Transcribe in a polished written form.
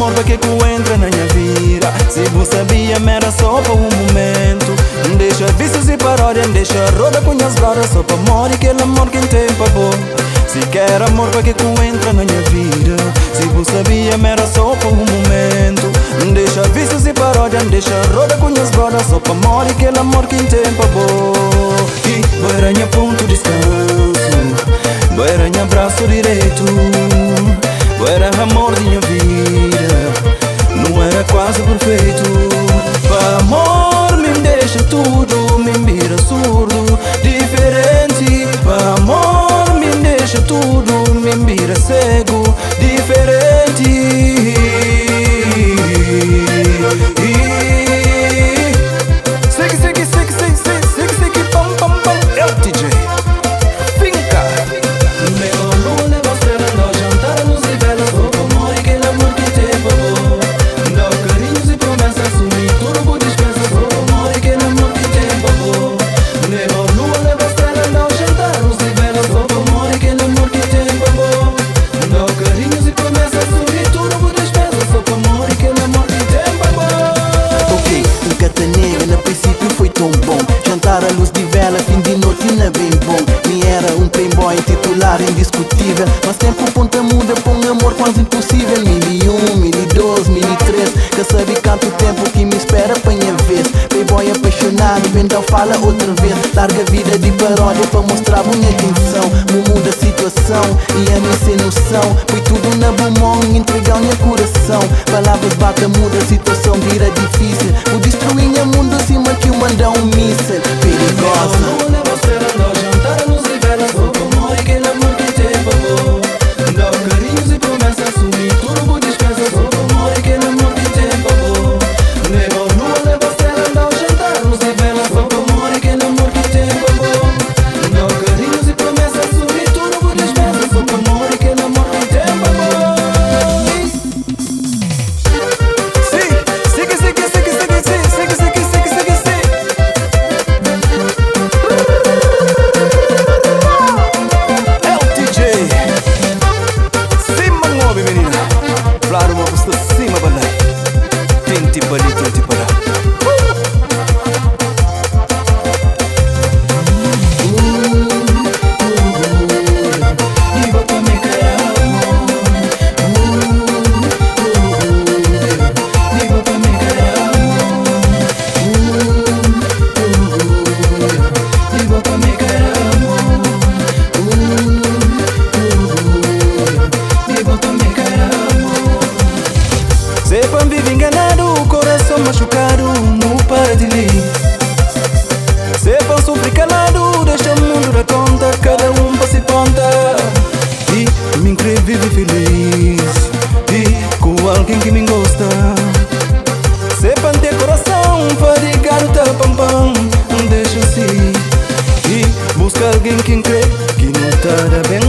amor porque que entra na minha vida. Se você sabia, era só para um momento. Deixa vícios e paródia, deixa roda com as brodas. Só para amor e aquele amor que tem para bom. Se quer amor porque que entra na minha vida. Se você sabia, era só para um momento. Deixa vícios e paródia, deixa roda com as brodas. Só para amor e aquele amor que tem para bom. E vai minha ponto de descanso, vai minha braço direito. Era amor de minha vida, não era quase perfeito. Para amor me deixa tudo, me vira surdo, diferente. Para amor me deixa tudo, me vira cego, diferente. Segue, pam, pam, pam. É o TJ. A luz de vela, fim de noite não é bem bom. Me era um playboy titular indiscutível, mas tempo ponta muda, põe amor quase impossível. 1001, 1002, 1003, que sabe quanto tempo que me espera para minha vez. Playboy apaixonado, então fala outra vez. Larga vida de paródia para mostrar minha atenção. Muda a situação e a minha sem noção. Foi tudo na bom mão, entregar minha coração. Palavras bata, muda a situação, vira difícil. Vou destruir o mundo acima que eu mandar um míssil. Perigosa. Sepan vive enganado, coração machucado, não para de ler. Sepan sofre calado, deixa o mundo dar conta, cada um para se ponta. E me crê vive feliz, e com alguém que me gosta. Sepan ter coração, para ligar o tapam-pam, deixa-se. E busca alguém que crê, que não está bem.